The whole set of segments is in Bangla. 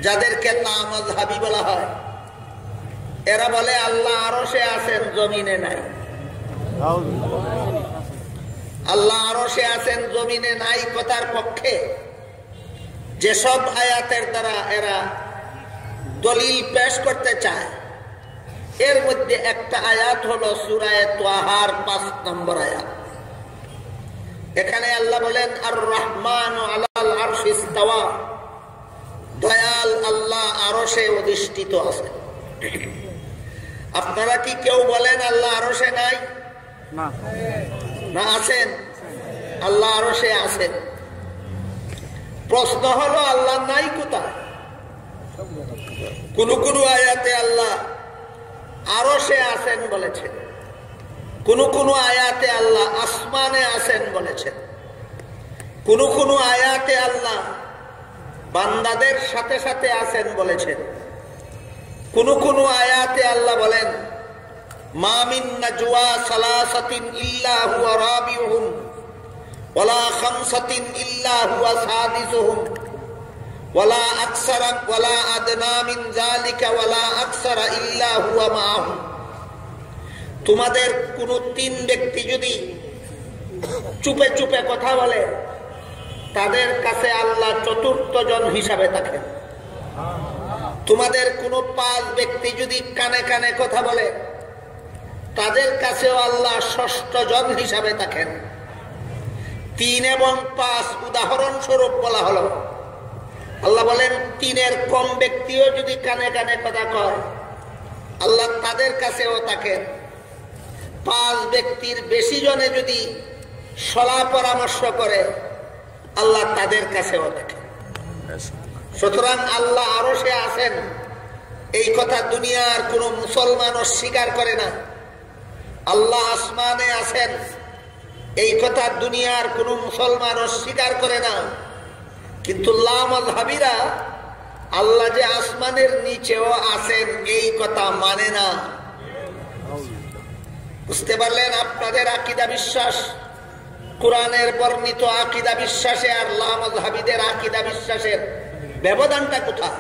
যাদেরকে লামাযহাবী বলা হয়, এরা বলে আল্লাহ আরশে আছেন, জমিনে নাই। আল্লাহ আরশে আছেন, জমিনে নাই কথার পক্ষে যেসব আয়াতের দ্বারা এরা দলিল পেশ করতে চায়, এর মধ্যে একটা আয়াত হলো সূরা তাহার 5 নম্বর আয়াত। এখানে আল্লাহ বলেন আর রহমানু আলাল আরশি ইস্তাওয়া, দয়াল আল্লাহ আরশে অধিষ্ঠিত আছেন। আপনারা কি কেউ বলেন আল্লাহ আরশে নাই? না, আছেন। আল্লাহ আরশে আছেন। প্রশ্ন হলো আল্লাহ নাই কোথায়? কোন কোন আয়াতে আল্লাহ আরশে আছেন বলেছেন, কোন কোন আয়াতে আল্লাহ আসমানে আছেন বলেছেন, কোন কোন আয়াতে আল্লাহ বান্দাদের সাথে সাথে আছেন বলেছেন, কোন কোন আয়াতে আল্লাহ বলেন মা মিন নাজওয়া সালাসাতিন ইল্লা হুয়া রাবিউহুম ওয়ালা খামসাতিন ইল্লা হুয়া সাদিসুহুম ওয়ালা আকসারা ওয়ালা আদনা মিন যালিকা ওয়ালা আকসারা ইল্লা হুয়া মাআহুম। তোমাদের কোন 3 ব্যক্তি যদি চুপে চুপে কথা বলে, তাদের কাছে আল্লাহ 4র্থ জন হিসাবে থাকেন। তোমাদের কোন 5 ব্যক্তি যদি কানে কানে কথা বলে, তাদের কাছেও আল্লাহ 6ষ্ঠ জন হিসাবে থাকেন। 3 এবং 5 উদাহরণস্বরূপ বলা হলো। আল্লাহ বলেন 3-এর কম ব্যক্তিও যদি কানে কানে কথা কয়, আল্লাহ তাদের কাছেও থাকেন। 5 ব্যক্তির বেশি জনে যদি সলা পরামর্শ করে, আল্লাহ তাদের কাছেও থাকেন। সুতরাং আল্লাহ আরশে আছেন, এই কথা দুনিয়ার কোন মুসলমান অস্বীকার করে না। আল্লাহ আসমানে আছেন, এই কথা দুনিয়ার কোন মুসলমান অস্বীকার করে না। কিন্তু লামাযহাবীরা আল্লাহ যে আসমানের নিচেও আছেন এই কথা মানে না। বুঝতে পারলেন? আপনাদের আকীদা বিশ্বাস, কোরআনের বর্ণিত আকীদা বিশ্বাসে আর লামাযহাবীদের আকীদা বিশ্বাসের ব্যবধানটা কোথায়?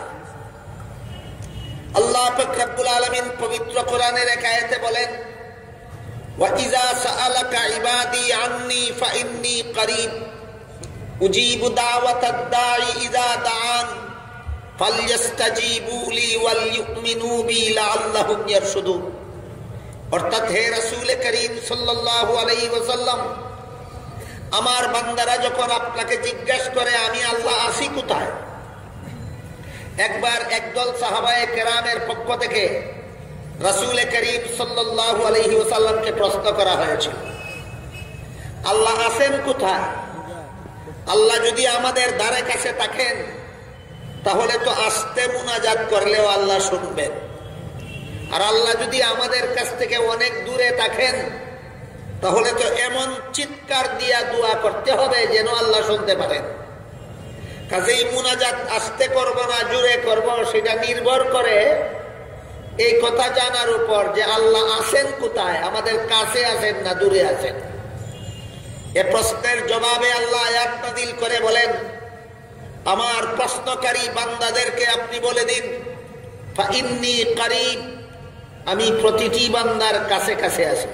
আল্লাহ পাক রব্বুল আলামিন পবিত্র কোরআনের এক আয়াতে বলেন ওয়া ইযা সাআলাকা ইবাদি আন্নী ফাইন্নী করিব উজিবু দাওয়াতাদ দাঈ ইযা দাআন ফালইস্তাজিবু লি ওয়াল ইউমিনু বি লাআল্লাহুম ইয়ারশুদুন। অর্থাৎ হে রাসূল করিম সাল্লাল্লাহু আলাইহি ওয়াসাল্লাম, আমার বান্দারা যখন আপনাকে জিজ্ঞাসা করে আমি আল্লাহ আছি কোথায়, একবার একদল সাহাবায়ে কেরামের পক্ষ থেকে রাসূল করিম সাল্লাল্লাহু আলাইহি ওয়াসাল্লামকে প্রশ্ন করা হয়েছিল, আল্লাহ আছেন কোথায়? আল্লাহ যদি আমাদের দ্বারে কাছে থাকেন, তাহলে তো আস্তে মুনাজাত করলেও আল্লাহ শুনবেন। আর আল্লাহ যদি আমাদের কাছ থেকে অনেক দূরে থাকেন, তাহলে তো এমন চিৎকার দিয়া দোয়া করতে হবে যেন আল্লাহ শুনতে পারেন। কাজেই মুনাজাত আস্তে করব না জোরে করব, সেটা নির্ভর করে এই কথা জানার উপর যে আল্লাহ আছেন কোথায়, আমাদের কাছে আছেন না দূরে আছেন। এ প্রশ্নের জবাবে আল্লাহ আয়াত নাযিল করে বলেন, আমার প্রশ্নকারী বান্দাদেরকে আপনি বলে দিন ফাইন্নী করিব, আমি প্রতিটি বান্দার কাছে কাছে আছি।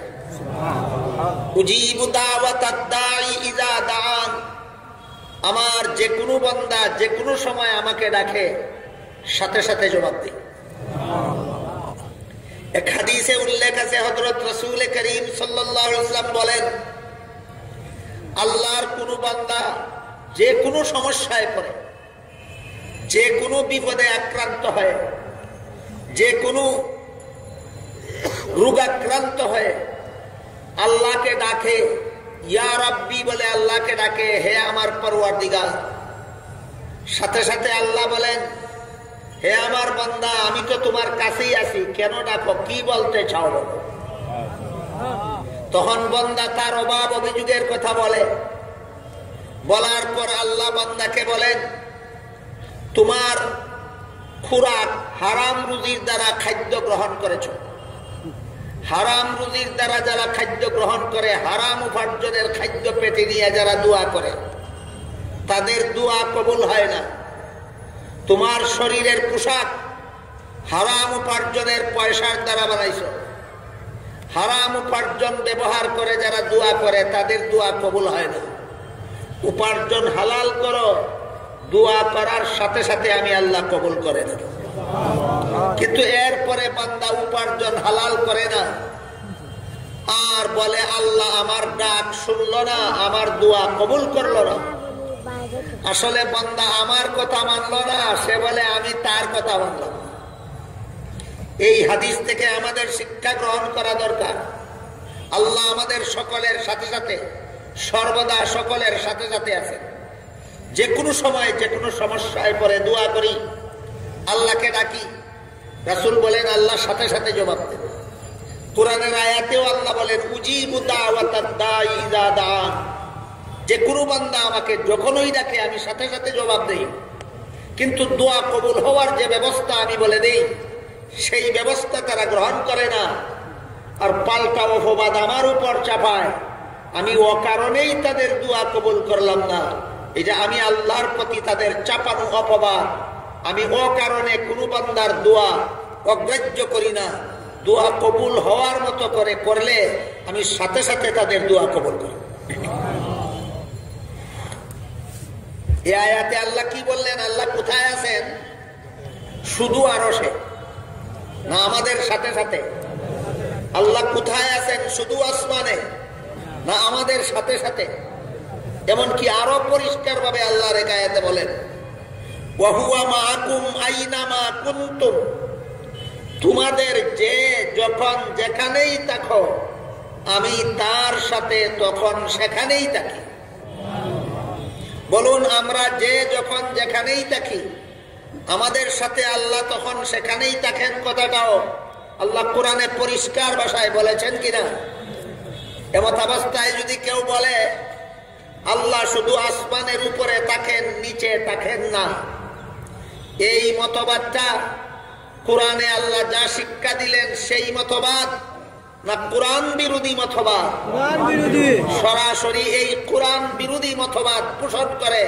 উজিবু দাওয়াতাদ দাঈ ইযা দাআন, আমার যে কোনো বান্দা যে কোনো সময় আমাকে ডাকে, সাথে সাথে জবাব দিই। এক হাদিসে উল্লেখ আছে, হযরত রাসূল করিম সাল্লাল্লাহু আলাইহি ওয়াসাল্লাম বলেন, আল্লাহর কোন বান্দা যে কোনো সমস্যায় পড়ে, যে কোনো বিপদে আক্রান্ত হয়, যে কোনো রোগাক্রান্ত হয়, আল্লাহকে ডাকে, ইয়া রাব্বি বলে আল্লাহকে ডাকে, হে আমার পরওয়ারদিগার। সাথে সাথে আল্লাহ বলেন, হে আমার বান্দা আমি তো তোমার কাছেই আছি, কেন ডাকো, কি বলতে চাও? তখন বান্দা তার অভাব অভিযোগের কথা বলে। বলার পর আল্লাহ বান্দাকে বলেন, তোমার খুরাক হারাম রুজির দ্বারা খাদ্য গ্রহণ করেছ। হারাম রুজির দ্বারা যারা খাদ্য গ্রহণ করে, হারাম উপার্জনের খাদ্য পেটে নিয়ে যারা দোয়া করে, তাদের দোয়া কবুল হয় না। তোমার শরীরের পোশাক হারাম উপার্জনের পয়সার দ্বারা বানাইছো। হারাম উপার্জন ব্যবহার করে যারা দোয়া করে তাদের দোয়া কবুল হয় না। উপার্জন হালাল করো, দোয়া করার সাথে সাথে আমি আল্লাহ কবুল করে দেব। কিন্তু এরপরে বান্দা উপার্জন হালাল করে না আর বলে আল্লাহ আমার ডাক শুনলো না, আমার দোয়া কবুল করলো না। আসলে বান্দা আমার কথা মানলো না, সে বলে আমি তার কথা মানলাম। এই হাদিস থেকে আমাদের শিক্ষা গ্রহণ করা দরকার। আল্লাহ আমাদের সকলের সাথে সাথে, সর্বদা সকলের সাথে সাথে আছে। যে কোনো সময় যে কোনো সমস্যায় পড়ে দোয়া করি, আল্লাহকে ডাকি, রাসূল বলেন আল্লাহ সাথে সাথে জবাব দেন। কোরআনের আয়াতেও আল্লাহ বলেন উজিবু দাওয়াতাদ দাঈ ইযা দাআন, যে কোনো বান্দা আমাকে যখনই ডাকে আমি সাথে সাথে জবাব দেই। কিন্তু দোয়া কবুল হওয়ার যে ব্যবস্থা আমি বলে দেই, সেই ব্যবস্থা তারা গ্রহণ করে না, আর পাল্টা অপবাদ আমার উপর চাপায়। আমি অকারণেই তাদের দোয়া কবুল করলাম না, এটা আমি আল্লাহর প্রতি তাদের চাপানো অপবাদ। আমি অকারণে কোনো বান্দার দোয়া অগ্রাহ্য করি না। দোয়া কবুল হওয়ার মতো করে করলে আমি সাথে সাথে তাদের দোয়া কবুল করি। এই আয়াতে আল্লাহ কি বললেন? আল্লাহ কোথায় আছেন? শুধু আরশে না আমাদের সাথে সাথে? আল্লাহ কোথায় আছেন? শুধু আসমানে না আমাদের সাথে সাথে? এমনকি আরো পরিষ্কার ভাবে আল্লাহর এই আয়াতে বলেন ওয়া হুয়া মাআকুম আইনামা কুনতুম, তোমাদের যে যখন যেখানেই থাকো আমি তার সাথে তখন সেখানেই থাকি। বলুন, আমরা যে যখন যেখানেই থাকি আমাদের সাথে আল্লাহ তখন সেখানেই থাকেন, কথাটাও আল্লাহ কোরআনে পরিষ্কার ভাষায় বলেছেন কিনা? এমত অবস্থায় যদি কেউ বলে আল্লাহ শুধু আসমানের উপরে থাকেন, নিচে থাকেন না, এই মতবাদটা কোরআনে আল্লাহ যা শিক্ষা দিলেন সেই মতবাদ না কোরআন বিরোধী মতবাদ? সরাসরি এই কোরআন বিরোধী মতবাদ পোষণ করে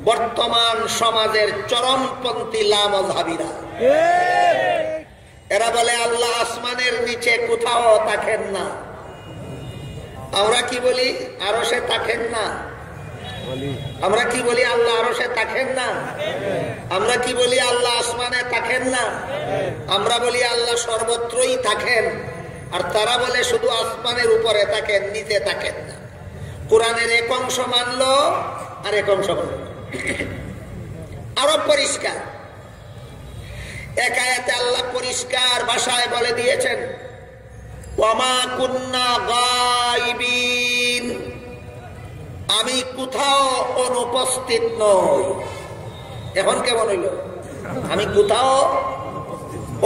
বর্তমান সমাজের চরমপন্থী লামাযহাবীরা। এরা বলে আল্লাহ আসমানের নিচে কোথাও থাকেন না। আমরা কি বলি? আরশে থাকেন না। আমরা কি বলি? আল্লাহ আরশে থাকেন না। আমরা কি বলি? আল্লাহ আসমানে থাকেন না। আমরা বলি আল্লাহ সর্বত্রই থাকেন, আর তারা বলে শুধু আসমানের উপরে থাকেন, নিচে থাকেন না। কোরআনের এক অংশ মানলো আর এক অংশ মানলো। আরো পরিষ্কার এক আয়াতে আল্লাহ পরিষ্কার ভাষায় বলে দিয়েছেন ওয়ামা কুন্না গায়িবিন, আমি কোথাও অনুপস্থিত নই। এখন কেমন হইল? আমি কোথাও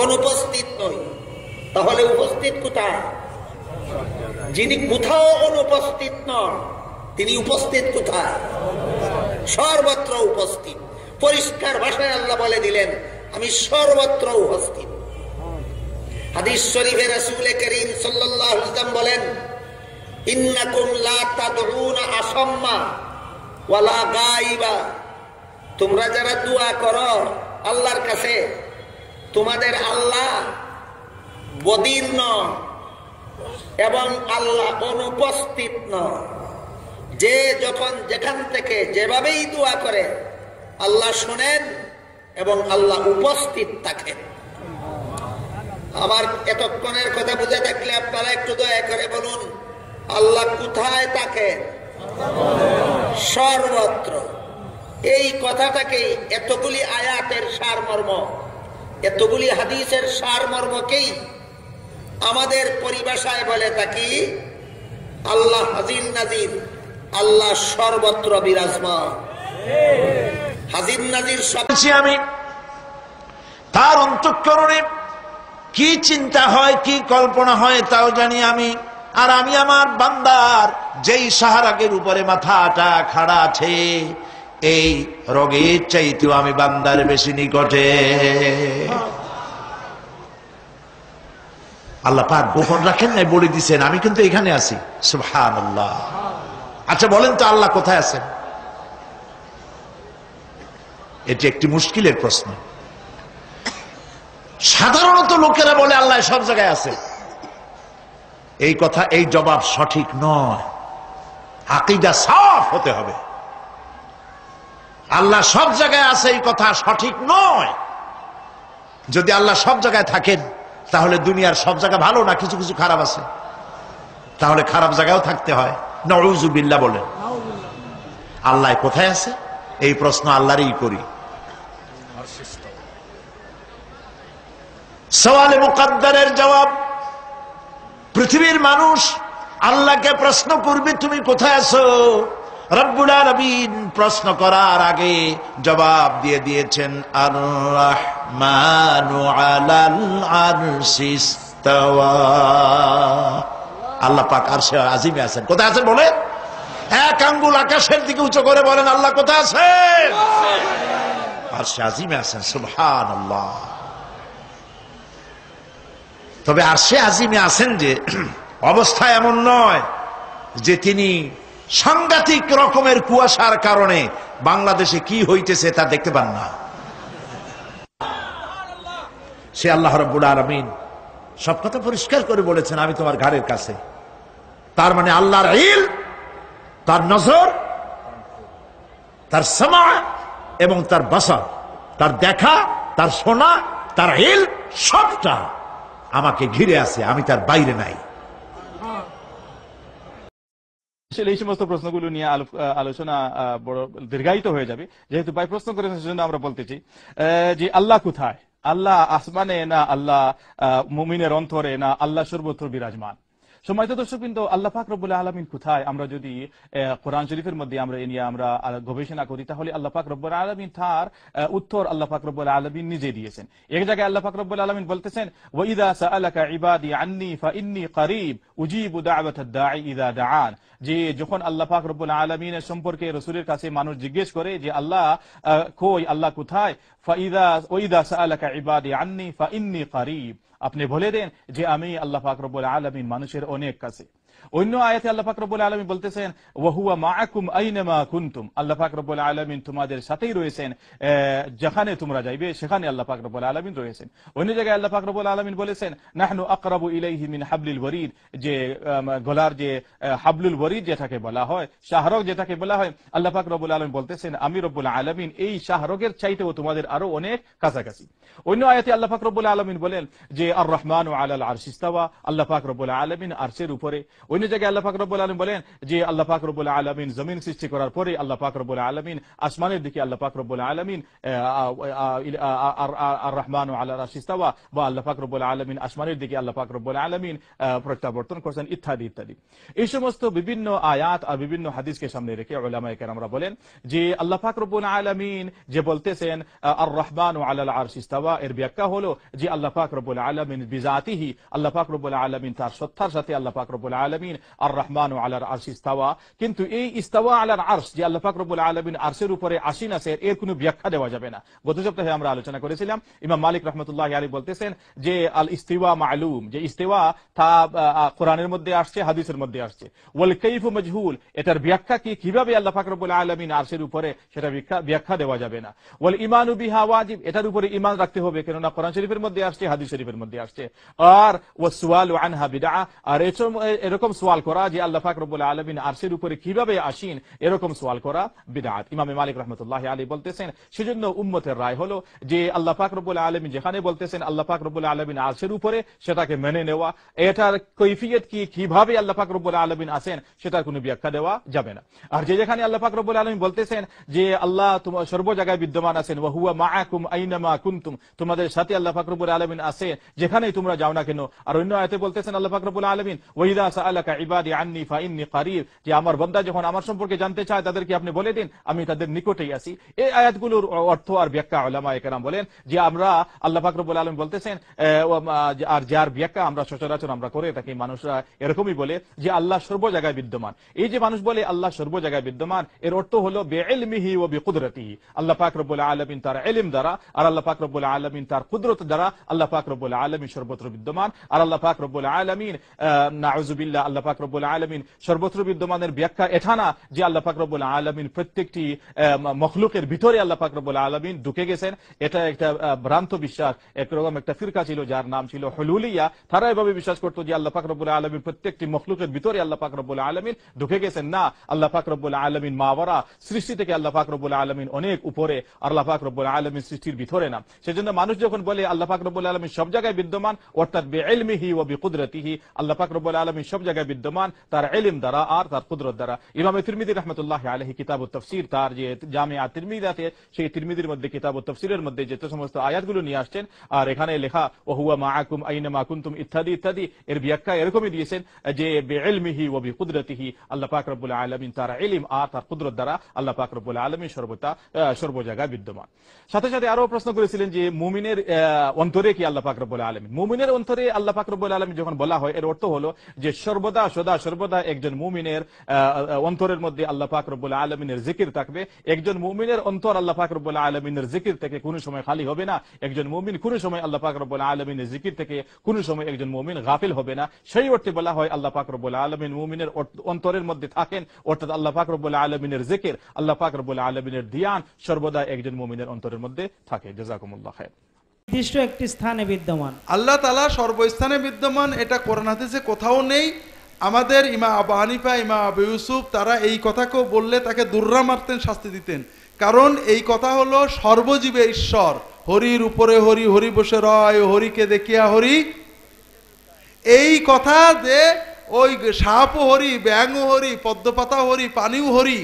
অনুপস্থিত নই। তাহলে উপস্থিত কোথায়? যিনি কোথাও অনুপস্থিত নন তিনি উপস্থিত কোথায়? সর্বত্র উপস্থিত। পরিষ্কার ভাষায় আল্লাহ বলে দিলেন আমি সর্বত্র উপস্থিত। হাদিস শরীফে রাসূল করিম সাল্লাল্লাহু আলাইহি ওয়াসাল্লাম বলেন ইন্নাকুম লা তাদউনা আসাম্মা ওয়ালা গায়িবা, তোমরা যারা দোয়া করো আল্লাহর কাছে, তোমাদের আল্লাহ বদির নন এবং আল্লাহ অনুপস্থিত নন। যে যখন যেখান থেকে যেভাবেই দোয়া করে আল্লাহ শুনেন এবং আল্লাহ উপস্থিত থাকেন। আমার এতক্ষণের কথা বুঝে থাকলে আপনারা একটু দয়া করে বলুন আল্লাহ কোথায় থাকেন? সর্বত্র। এই কথাটাকেই এতগুলি আয়াতের সারমর্ম, এতগুলি হাদিসের সারমর্মকেই আমাদের পরিভাষায় বলে থাকি আল্লাহ হাজির নাজির, আল্লাহ সর্বত্র বিরাজমান। হাজির নাজির সবচেয়ে আমি তার অন্তঃকরণে কি চিন্তা হয়, কি কল্পনা হয় তাও জানি আমি। আর আমি আমার বান্দার যেই সাহারাগের উপরে মাথাটা খাড়া আছে এই রোগের চাইতেও আমি বান্দার বেশি নিকটে। আল্লাহ পাক গোপন রাখেন নাই, বলে দিচ্ছেন আমি কিন্তু এখানে আছি। সুবহানাল্লাহ। আচ্ছা বলেন তো আল্লাহ কোথায় আছেন? এটি একটি মুশকিলের প্রশ্ন। সাধারণত লোকেরা বলে আল্লাহ সব জায়গায় আছে, এই কথা, এই জবাব সঠিক নয়। আকীদা সাফ হতে হবে। আল্লাহ সব জায়গায় আছে এই কথা সঠিক নয়। যদি আল্লাহ সব জায়গায় থাকেন তাহলে দুনিয়ার সব জায়গা ভালো না, কিছু কিছু খারাপ আছে, তাহলে খারাপ জায়গায়ও থাকতে হয়। নাউযু বিল্লাহ বলেন। আল্লাহ কোথায় আছে এই প্রশ্ন আল্লাহরই করি। সওয়ালে মুকদ্দারের জবাব, পৃথিবীর মানুষ আল্লাহকে প্রশ্ন করবে তুমি কোথায় আছো। রব্বুল আলামিন প্রশ্ন করার আগে জবাব দিয়ে দিয়েছেন, আর রাহমানু আলাল আরশি ইস্তাওয়া। আল্লাহ পাক আরশে আজিমে আছেন। কোথায় আছেন বলে? এক আঙ্গুল আকাশের দিকে উঁচু করে বলেন আল্লাহ কোথায় আছেন? আরশে আজিমে আছেন। সুবহানাল্লাহ। তবে আরশে আজিমে আছেন যে অবস্থা এমন নয় যে তিনি সাংঘাতিক রকমের কুয়াশার কারণে বাংলাদেশে কি হইতেছে তা দেখতে পান না। সে আল্লাহ রাব্বুল আলামিন সব কথা পরিষ্কার করে বলেছেন, আমি তোমার ঘাড়ের কাছে। তার মানে আল্লাহর ইলম, তার নজর, তার সামা এবং তার বাসার, তার দেখা, তার শোনা, তার ইলম সবটা আমাকে ঘিরে আছে, আমি তার বাইরে নাই। এই সমস্ত প্রশ্নগুলো নিয়ে আলোচনা বড় দীর্ঘায়িত হয়ে যাবে। যেহেতু ভাই প্রশ্ন করেছেন সেজন্য আমরা বলতেছি যে আল্লাহ কোথায়? আল্লাহ আসমানে না আল্লাহ মুমিনের অন্তরে না আল্লাহ সর্বত্র বিরাজমান? সম্মানিত দর্শকবৃন্দ, আল্লাহ পাক রব্বুল আলামিন কোথায় আমরা যদি কোরআন শরীফের মধ্যে আমরা এ নিয়ে আমরা গবেষণা করি তাহলে আল্লাহ পাক রব্বুল আলামিন তার উত্তর আল্লাহ পাক রব্বুল আলামিন নিজে দিয়েছেন। এক জায়গায় আল্লাহ পাক রব্বুল আলামিন বলতেছেন, ওয়া ইযা সাআলাকা ইবাদি আন্নী ফাইন্নী করিব উজিবু দাওয়াতাদ দাঈ ইযা দাআন। যে যখন আল্লাহ পাক রব্বুল আলামিনের সম্পর্কে রাসূলের কাছে মানুষ জিজ্ঞেস করে যে আল্লাহ কই, আল্লাহ কোথায়, ওয়া ইযা সাআলাকা ইবাদি আন্নী ফাইন্নী করিব, আপনি বলে দেন যে আমি আল্লাহ পাক রব্বুল আলামিন মানুষের অনেক কাছে। অন্য আয়াতে আল্লাহ পাক রব্বুল আলামিন বলতেছেন, ওয়া হুয়া মাআকুম আইনামা কুনতুম, আল্লাহ পাক রব্বুল আলামিন তোমাদের সাথেই রয়েছেন, যেখানে তোমরা যাইবে সেখানে আল্লাহ পাক রব্বুল আলামিন রয়েছেন। অন্য জায়গায় আল্লাহ পাক রব্বুল আলামিন বলেছেন, নাহনু আকরাবু ইলাইহি মিন হাবলিল ওয়ারিদ, যে গলার যে হাবলুল ওয়ারিদ যেটাকে বলা হয়, শাহরগ যেটাকে বলা হয়, আল্লাহ পাক রব্বুল আলামিন বলতেছেন আমি রব্বুল আলামিন এই শাহরগের চাইতেও তোমাদের আরো অনেক কাছাকাছি। অন্য আয়াতে আল্লাহ পাক রব্বুল আলামিন বলেন যে আর রহমানু আলাল আরশি ইস্তাওয়া, আল্লাহ পাক রব্বুল আলামিন আরশের উপরে। অন্য জায়গায় আল্লাহ পাক রব্বুল আলামিন বলেন যে আল্লাহ পাক রব্বুল আলামিন জমিন সৃষ্টি করার পরে আল্লাহ পাক রব্বুল আলামিন আসমানের দিকে আল্লাহ পাক রব্বুল আলামিন আর রহমানু আলাল আরশি ইস্তাওয়া, বা আল্লাহ পাক রব্বুল আলামিন আসমানের দিকে আল্লাহ পাক রব্বুল আলামিন প্রত্যাবর্তন করছেন, ইত্যাদি ইত্যাদি। এই সমস্ত বিভিন্ন আয়াত আর বিভিন্ন হাদিসকে সামনে রেখে উলামায়ে কেরামরা বলেন যে আল্লাহ পাক রব্বুল আলামিন যে বলতেছেন আর রহমানু আলাল আরশি ইস্তাওয়া, এর ব্যাখ্যা হলো যে আল্লাহ পাক রব্বুল আলামিন বিজাতিহি, আল্লাহ পাক রব্বুল আলামিন তার সত্তার সাথে আল্লাহ পাক রব্বুল আলামিন আর রহমানু আলাল আরশি ইস্তাওয়া। কিন্তু এই ইস্তাওয়া আলাল আরশ যে আল্লাহ পাক রব্বুল আলামিন আরশের উপরে আসীন আছে, এর কোনো ব্যাখ্যা দেওয়া যাবে না। গত সপ্তাহে আমরা আলোচনা করেছিলাম, ইমাম মালিক রাহমাতুল্লাহি আলাইহি বলতেছেন যে আল ইস্তিওয়া মালুম, যে ইস্তিওয়া তা কোরআনের মধ্যে আসছে, হাদিসের মধ্যে আসছে। ওয়াল কাইফু মাজহুল, এটার ব্যাখ্যা কি, কিভাবে আল্লাহ পাক রব্বুল আলামিন আরশের উপরে, সেটা ব্যাখ্যা দেওয়া যাবে না। ওয়াল ঈমানু বিহা ওয়াজিব, এটার উপরে ঈমান রাখতে হবে, কেননা কোরআন শরীফের মধ্যে আসছে, হাদিস শরীফের মধ্যে আসছে। আর ওয়াসওয়ালু আনহা বিদআ, আর এরকম সওয়াল করা যে আল্লাহ পাক রব্বুল আলামিন আরশের উপরে কিভাবে আসেন, এরকম সওয়াল করা বিদআত। ইমাম মালিক রাহমাতুল্লাহি আলাইহি বলতেছেন সেজন্য উম্মতের রায় হলো যে আল্লাহ পাক রব্বুল আলামিন যেখানে বলতেছেন আল্লাহ পাক রব্বুল আলামিন আরশের উপরে, সেটাকে মেনে নেওয়া। এটার কৈফিয়ত কি, কিভাবে আল্লাহ পাক রব্বুল আলামিন আছেন, সেটার কোনো ব্যাখ্যা দেওয়া যাবে না। আর যেখানে আল্লাহ পাক রব্বুল আলামিন বলতেছেন যে আল্লাহ তোমার সর্ব জায়গায় বিদ্যমান আছেন, ওয়া হুয়া মাআকুম আইনামা কুনতুম, তোমাদের সাথে আল্লাহ পাক রব্বুল আলামিন আছে যেখানেই তোমরা যাও না কেন। আর অন্য আয়াতে বলতেছেন আল্লাহ পাক রব্বুল আলামিন, ওয়া ইযা সাআলাকা ইবাদি আন্নী ফাইন্নী করিব, যে আমার বান্দা যখন আমার সম্পর্কে জানতে চায় তাদেরকে আপনি বলে দিন আমি তাদের নিকটেই আছি। এই আয়াতগুলোর অর্থ আর ব্যাখ্যা উলামায়ে কেরাম বলেন যে আমরা আল্লাহ পাক রব্বুল আলামিন বলতেছেন, আর যার ব্যাখ্যা আমরা সচরাচর আমরা করে থাকি, মানুষরা এরকমই বলে যে আল্লাহ সর্ব জায়গায় বিদ্যমান। এই যে মানুষ বলে আল্লাহ সর্ব জায়গায় বিদ্যমান, এর অর্থ হলো বিইলমিহি ওয়া বিকুদরতিহি, আল্লাহ পাক রব্বুল আলামিন তার ইলম দ্বারা আর আল্লাহ পাক রব্বুল আলামিন তার কুদরত দ্বারা আল্লাহ পাক রব্বুল আলামিন সর্বত্র বিদ্যমান। আর আল্লাহ পাক রব্বুল আলামিন নাউযুবিল্লাহ আল্লাহ পাক রব্বুল আলামিন সর্বত্র বিদ্যমানের ব্যাখ্যা এটা না যে আল্লাহ পাক রব্বুল আলামিন প্রত্যেকটি মখলুকের ভিতরে আল্লাহ পাক রব্বুল আলামিন ঢুকে গেছেন। এটা একটা ভ্রান্ত বিশ্বাস। একরকম একটা ফিরকা ছিল যার নাম ছিল হুলুলিয়া, তারা এভাবে বিশ্বাস করতো যে আল্লাহ পাক রব্বুল আলামিন প্রত্যেকটি মখলুকের ভিতরে আল্লাহ পাক রব্বুল আলামিন ঢুকে গেছেন। না, আল্লাহ পাক রব্বুল আলামিন মাওয়ারা, সৃষ্টি থেকে আল্লাহ পাক রব্বুল আলামিন অনেক উপরে, আল্লাহ পাক রব্বুল আলামিন সৃষ্টির ভিতরে না। সেজন্য মানুষ যখন বলে আল্লাহ পাক রব্বুল আলামিন সব জায়গায় বিদ্যমান, অর্থাৎ বিইলমিহি ওয়া বিকুদরতিহি, আল্লাহ পাক রব্বুল আলামিন সব জায়গায় বিদ্যমান তার ইলম দ্বারা আর তার কুদরত দ্বারা। ইমাম তিরমিজি রাহমাতুল্লাহি আলাইহি কিতাবুত তাফসীর, তার যে জামিআ তিরমিজিতে, সেই তিরমিজির মধ্যে কিতাবুত তাফসীরের মধ্যে যে সমস্ত আয়াতগুলো নিয়ে আসছেন, আর এখানে লেখা ওয়া হুয়া মাআকুম আইনামা কুনতুম ইত্যাদি ইত্যাদি, এর ব্যাখ্যা এরকমই দিয়েছেন যে বিইলমিহি ওয়া বিকুদরতিহি, আল্লাহ পাক রব্বুল আলামিন তার ইলম আর তার কুদরত দ্বারা আল্লাহ পাক রব্বুল আলামিন সর্ব জায়গায় বিদ্যমান। সাথে সাথে আরো প্রশ্ন করেছিলেন যে মুমিনের অন্তরে কি আল্লাহ পাক রব্বুল আলামিন? মুমিনের অন্তরে আল্লাহ পাক রব্বুল আলামিন যখন বলা হয়, এর অর্থ হলো যে সর্বদা একজন মুমিনের অন্তরের মধ্যে আল্লাহ পাক রব্বুল আলামিনের জিকির থাকবে। একজন মুমিনের অন্তর আল্লাহ পাক রব্বুল আলামিনের জিকির থেকে কোনো সময় খালি হবে না। একজন মুমিন কোনো সময় আল্লাহ পাক রব্বুল আলামিনের জিকির থেকে কোনো সময় একজন মুমিন গাফিল হবে না। সেই অর্থে বলা হয় আল্লাহ পাক রব্বুল আলামিন মুমিনের অন্তরের মধ্যে থাকেন, অর্থাৎ আল্লাহ পাক রব্বুল আলামিনের জিকির, আল্লাহ পাক রব্বুল আলামিনের ধ্যান সর্বদা একজন মুমিনের অন্তরের মধ্যে থাকে। জাযাকুমুল্লাহ খায়র। নির্দিষ্ট একটি স্থানে বিদ্যমান, আল্লাহ তাআলা সর্বস্থানে বিদ্যমান, এটা কোরআন হাদিসে কোথাও নেই। আমাদের ইমাম আবু হানিফা, ইমাম আবু ইউসুফ, তারা এই কথাকেও বললে তাকে দুর্রা মারতেন, শাস্তি দিতেন। কারণ এই কথা হলো সর্বজীবে ঈশ্বর, হরির উপরে হরি, হরি বসে রয়, হরিকে দেখিয়া হরি। এই কথা যে ওই সাপও হরি, ব্যাঙও হরি, পদ্মপাতা হরি, পানিও হরি,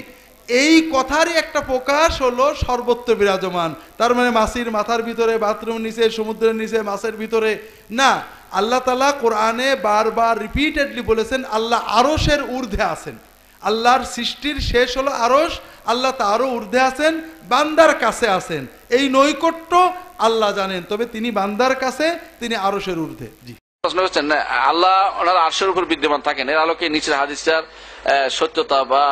এই কথারই একটা প্রকাশ হলো সর্বত্র বিরাজমান। তার মানে মাছির মাথার ভিতরে, বাথরুম নিচে, সমুদ্রের নিচে, মাছের ভিতরে না। আল্লাহ তাআলা কোরআনে বারবার রিপিটেডলি বলেছেন আল্লাহ আরশের ঊর্ধ্বে আছেন। আল্লাহর সৃষ্টির শেষ হলো আরশ, আল্লাহ তারও ঊর্ধ্বে আছেন, বান্দার কাছে আছেন। এই নৈকট্য আল্লাহ জানেন, তবে তিনি বান্দার কাছে, তিনি আরশের ঊর্ধ্বে। জি, প্রশ্ন করছেন আল্লাহ ওনার আরশের উপর বিদ্যমান থাকেন, এর আলোকে নিচের হাদিসটার সত্যতা বা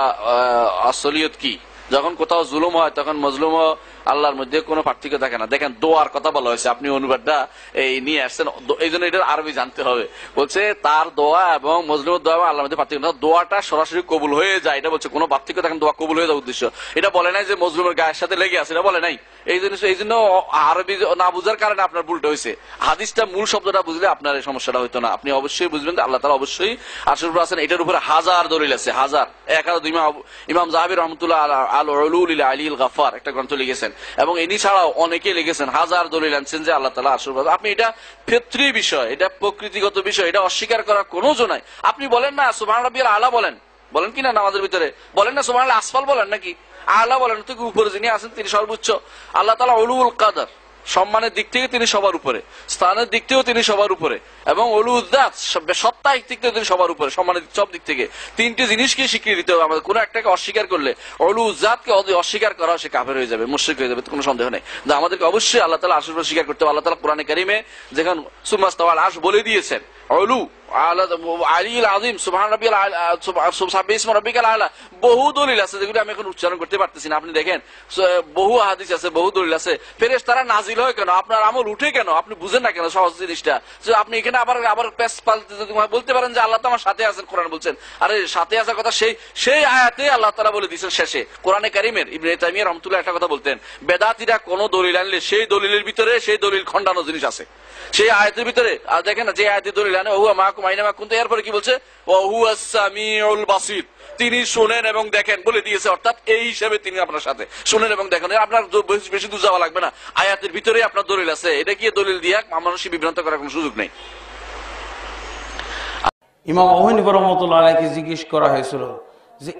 আসলিয়ত কি? যখন কোথাও জুলুম হয় তখন মজলুম আল্লাহর মধ্যে কোনো পার্থক্য থাকে না। দেখেন দোয়ার কথা বলা হয়েছে, আপনি অনুবাদটা এই নিয়ে আসছেন, এই জন্য এটার আরবি জানতে হবে। বলছে তার দোয়া এবং মজলুমের দোয়া আল্লাহর মধ্যে পার্থক্য না, দোয়াটা সরাসরি কবুল হয়ে যায়, এটা বলছে কোনো পার্থক্য থাকেন, দোয়া কবুল হয়ে যাওয়ার উদ্দেশ্য। এটা বলে নাই যে মজলুমের গায়ের সাথে লেগে আছে, এটা বলে নাই। এই জন্য আরবি না বুঝার কারণে আপনার ভুলটা হয়েছে। হাদিসটা মূল শব্দটা বুঝলে আপনার এই সমস্যাটা হইতো না। আপনি অবশ্যই বুঝবেন যে আল্লাহ তাআলা অবশ্যই আরশের উপর আছেন। এটার উপরে হাজার দলিল আছে, হাজার, 1000। ইমাম যাহাবী রাহমাতুল্লাহ আল উলুল আলিল গাফফার একটা গ্রন্থ লিখেছেন, এবং ইনি ছাড়াও অনেকে লিখেছেন, হাজার দলিল আনছেন যে আল্লাহ তাআলা আরশের উপর। আপনি এটা ফিতরি বিষয়, এটা প্রকৃতিগত বিষয়, এটা অস্বীকার করার কোনো জো নাই। আপনি বলেন না সুবহান রাব্বিয়াল আলা, বলেন কিনা নামাজের ভিতরে? বলেন না সুবহানাল্লাহ আসফাল, বলেন নাকি আলা বলেন? তো উপরে যিনি আছেন তিনি সর্বোচ্চ। আল্লাহ তাআলা উলুল কাদার, সম্মানের দিক থেকে তিনি সবার উপরে, স্থানের দিক থেকেও তিনি সবার উপরে, এবং উলুযাত সত্তাহিক দিক থেকে তিনি সবার উপরে, সম্মানের সব দিক থেকে। তিনটি জিনিসকে স্বীকৃতি দিতে হবে আমাদের। কোনো একটাকে অস্বীকার করলে, উলুযাতকে অস্বীকার করা, সে কাফের হয়ে যাবে, মুশরিক হয়ে যাবে, কোনো সন্দেহ নেই। আমাদেরকে অবশ্যই আল্লাহ তাআলা আরশের উপর স্বীকার করতে হবে। আল্লাহ তাআলা কোরআনে কারীমে যখন সুম্মা ইস্তাওয়া আল আরশ বলে দিয়েছেন, উলু আলিল আযীম সুবহান রাব্বিয়াল সুবহান ইসমা রাব্বিকাল আলা, বহু দলিল আছে যেগুলো আমি এখন উচ্চারণ করতে পারতেছি না। আপনি দেখেন বহু হাদিস আছে, বহু দলিল আছে। ফেরেশতারা নাজিল হয় কেন? আপনার আমল উঠে কেন? আপনি বুঝেন না কেন সহজ জিনিসটা? যে আপনি এখানে আবার পেস পাল্টে বলতে পারেন যে আল্লাহ তো আমার সাথে আছেন, কোরআন বলছেন। আরে সাথে আসার কথা সেই আয়াতে আল্লাহ তাআলা বলে দিয়েছেন শেষে। কোরআনে কারীমের ইবনে তাইমিয়া রাহমাতুল্লাহ একটা কথা বলতেন, বেদাতীরা কোন দলিল আনলে সেই দলিলের ভিতরে সেই দলিল খণ্ডানো জিনিস আছে সেই আয়াতের ভিতরে। আর দেখেন না, যে আয়াতের দলিল আনে ওয়া মাকুম আইনামা কুনতুম, এরপরে কি বলছে? ওয়া হুয়াস সামিউল বাসীর, তিনি শুনেন এবং দেখেন বলে দিয়েছে, অর্থাৎ এই হিসেবে তিনি আপনার সাথে শুনেন এবং দেখেন। আপনার বেশি দূর যাওয়া লাগবে না, আয়াতের ভিতরে আপনার দলিল আছে। এটা কি দলিল দিয়ে মানুষকে বিভ্রান্ত করার কোনো সুযোগ নেই। ইমাম আবু হানিফা রাহমাতুল্লাহ আলাইহি জিজ্ঞেস করা হয়েছিল যে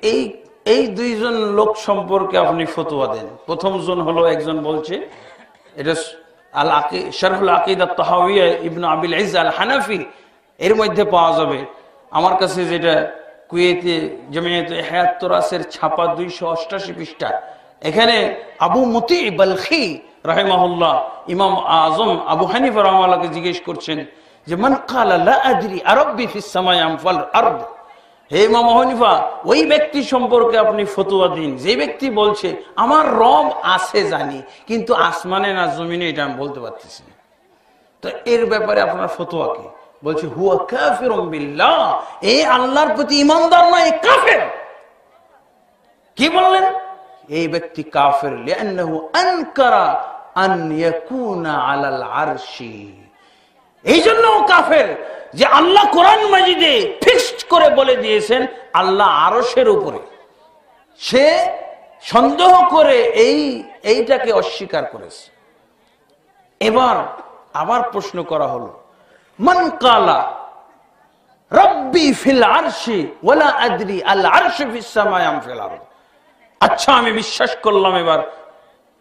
এই দুইজন লোক সম্পর্কে আপনি ফতোয়া দেন। প্রথম জন হলো, একজন বলছে এটা শারহুল আকিদা তাহাউইয়া ইবনে আবিল ইজ্জ আল হানাফি, এর মধ্যে পাওয়া যাবে। আমার কাছে যেটা কুয়েতে জামিয়াতুল ইহয়াত তুরাসের ছাপা 288 পৃষ্ঠা, এখানে আবু মুতি বালখি রাহিমাহুল্লাহ ইমাম আজম আবু হানিফা রাহমাতুল্লাহকে জিজ্ঞেস করছেন যে মান ক্বালা লা আদরি আরাব্বি ফিস সামাই আম ফাল আরদ, হে ইমাম আবু হানিফা ওই ব্যক্তি সম্পর্কে আপনি ফতোয়া দিন যে ব্যক্তি বলছে আমার রব আছে জানি, কিন্তু আসমানে না জমিনে এটা আমি বলতে পারতেছি না। তো এর ব্যাপারে আপনার ফতোয়া কি? বলছে হুয়া কাফিরুম বিল্লাহ, এই আল্লাহর প্রতি ঈমানদার নয়, কাফের। কি বললেন? এই ব্যক্তি কাফের, লিআন্নাহু আনকারা আন ইয়াকুনা আলাল আরশি, এই জন্য কাফের যে আল্লাহ কোরআন মাজিদে ফিক্সড করে বলে দিয়েছেন আল্লাহ আরশের উপরে। সে সন্দেহ করে এইটাকে অস্বীকার করেছে। এবার আবার প্রশ্ন করা হলো, মান কালা রব্বি ফিল আরশি ওয়ালা আদরি আল আরশু ফিস সামাই আম ফিল আরদ। আচ্ছা, আমি বিশ্বাস করলাম এবার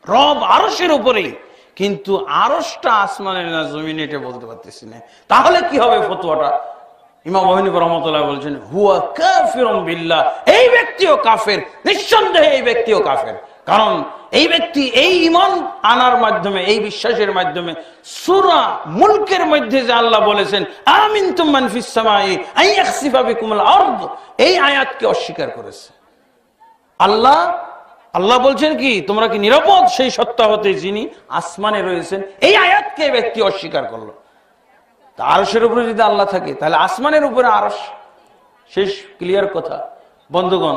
রব আরশের উপরেই, কিন্তু আরশটা আসমানের না জমিনে এটা বলতে পারতেছি না। তাহলে কি হবে ফতোয়াটা? ইমাম আবু হানিফা রাহমাতুল্লাহ বলছেন হুয়া কাফিরুম বিল্লাহ, এই ব্যক্তিও কাফের, নিঃসন্দেহে এই ব্যক্তিও কাফের। কারণ এই ব্যক্তি এই ঈমান আনার মাধ্যমে, এই বিশ্বাসের মাধ্যমে সূরা মুলকের মধ্যে যে আল্লাহ বলেছেন আমিনতুম মান ফিস সামাই আন ইয়াখসিফা বিকুমুল আরদ, এই আয়াতকে অস্বীকার করেছে। আল্লাহ বলছেন কি, তোমরা কি নিরাপদ সেই সত্তা হতে যিনি আসমানে রয়েছেন? এই আয়াতকে ব্যক্তি অস্বীকার করলো। আরশের উপরে যদি আল্লাহ থাকে তাহলে আসমানের উপরে আরশ, শেষ ক্লিয়ার কথা। বন্ধুগণ,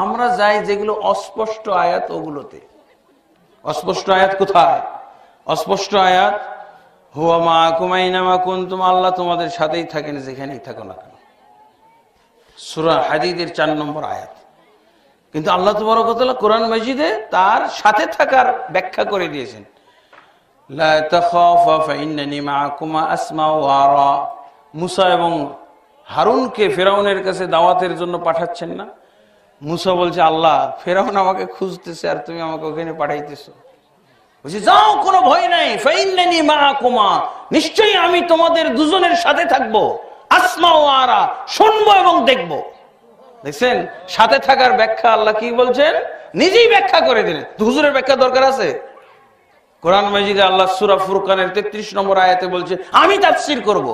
আমরা যাই যেগুলো অস্পষ্ট আয়াত, ওগুলোতে অস্পষ্ট আয়াত কোথায়? অস্পষ্ট আয়াত হুয়া মাআকুম আইনামা কুনতুম, আল্লাহ তোমাদের সাথেই থাকেন যেখানেই থাকো না কেন, সূরা হাদীদের 4 নম্বর আয়াত। কিন্তু আল্লাহ তাবারক ওয়া তাআলা কোরআন মাজিদে তার সাথে থাকার ব্যাখ্যা করে দিয়েছেন, লা তাখাফা ফাইন্নানি মাআকুমা আসমাউ ওয়া আরা। মুসা এবং হারুনকে ফেরাউনের কাছে দাওয়াতের জন্য পাঠাচ্ছেন না? মুসা বলছে আল্লাহ, ফেরাউন আমাকে খুঁজতেছে আর তুমি আমাকে ওখানে পাঠাইতেছো। বলছে যাও, কোনো ভয় নাই, ফাইন্নানি মাআকুমা, নিশ্চয়ই আমি তোমাদের দুজনের সাথে থাকবো, আসমাউ ওয়া আরা, শুনবো এবং দেখবো। দেখছেন সাথে থাকার ব্যাখ্যা আল্লাহ কি বলছেন, নিজেই ব্যাখ্যা করে দিলেন। হুজুরের ব্যাখ্যা দরকার আছে? কোরআন মাজিদে আল্লাহ সূরা ফুরকানের 33 নম্বর আয়াতে বলছে আমি তাফসীর করব।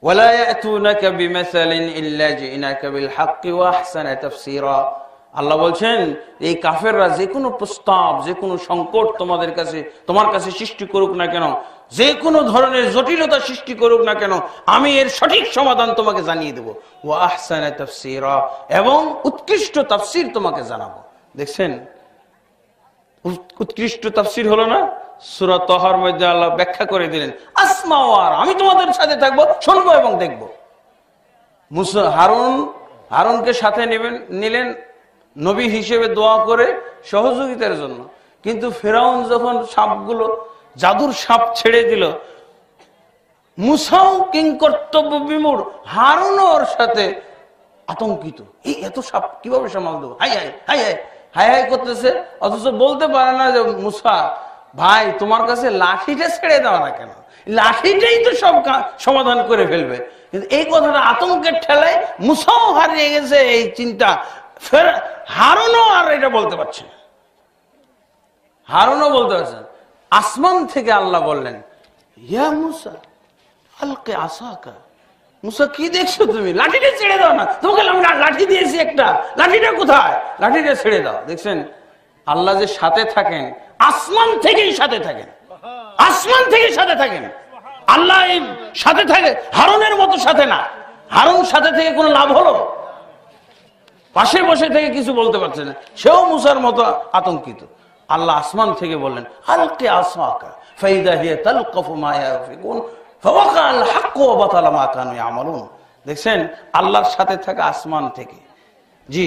ওয়ালা ইয়াতুনাকা বিমাসালিন ইল্লা জিনাকা বিল হাক্কি ওয়া আহসানা তাফসীরা। আল্লাহ বলছেন এই কাফেররা যে কোনো প্রস্তাব, যে কোনো সংকট তোমার কাছে সৃষ্টি করুক না কেন, যে কোনো ধরনের জটিলতা সৃষ্টি করুক না কেন, আমি এর সঠিক সমাধান তোমাকে জানিয়ে দেব। ওয়া আহসানা তাফসীরা, এবং উৎকৃষ্ট তাফসীর তোমাকে জানাবো। দেখছেন উৎকৃষ্ট তাফসীর হলো না? সূরা তাহার মধ্যে আল্লাহ ব্যাখ্যা করে দিলেন আসমা ওয়া আরা, আমি তোমাদের সাথে থাকবো, শুনবো এবং দেখবো। মুসা হারুনকে সাথে নিলেন নবী হিসেবে দোয়া করে সহযোগিতার জন্য। কিন্তু ফেরাউন যখন সাপগুলো জাদুর সাপ ছেড়ে দিল, মুসাও কিংকর্তব্য বিমূঢ়, হারুনও ওর সাথে আতঙ্কিত, এই এত সাপ কিভাবে সামাল দেবো, high high high high high high করতেছে, অথচ বলতে পারে না যে মুসা ভাই তোমার কাছে লাঠিটা ছেড়ে দাও না কেন, লাঠিটাই তো সব সমাধান করে ফেলবে। কিন্তু এই কথাটা আতঙ্কের ঠেলায় মুসাও হারিয়ে গেছে এই চিন্তা, ফের হারুনও আর এটা বলতে পারছে না, হারুনও বলতে পারছেন। আসমান থেকে আল্লাহ বললেন ইয়া মুসা আলকে আসাকা, মুসা কি দেখছো তুমি, লাঠিটা ছেড়ে দাও না, তোমাকে লাঠি দিয়েছি একটা, লাঠিটা কোথায়, লাঠিটা ছেড়ে দাও। দেখছেন আল্লাহ যে সাথে থাকেন, আসমান থেকেই সাথে থাকেন, আসমান থেকেই সাথে থাকেন। আল্লাহ এই সাথে থাকে, হারুনের মতো সাথে না। হারুন সাথে থেকে কোনো লাভ হলো? পাশে বসে থেকে কিছু বলতে পারছে না, সেও মুসার মতো আতঙ্কিত। আল্লাহ আসমান থেকে বললেন আলকি আসাকা ফাইদা হিয়া তালকাফু মা ইয়াফিকুন ফাওয়াকাল হাক্কু ওয়া বাতালা মা কানু ইয়ামালুন। দেখছেন আল্লাহর সাথে থাকা আসমান থেকে। জি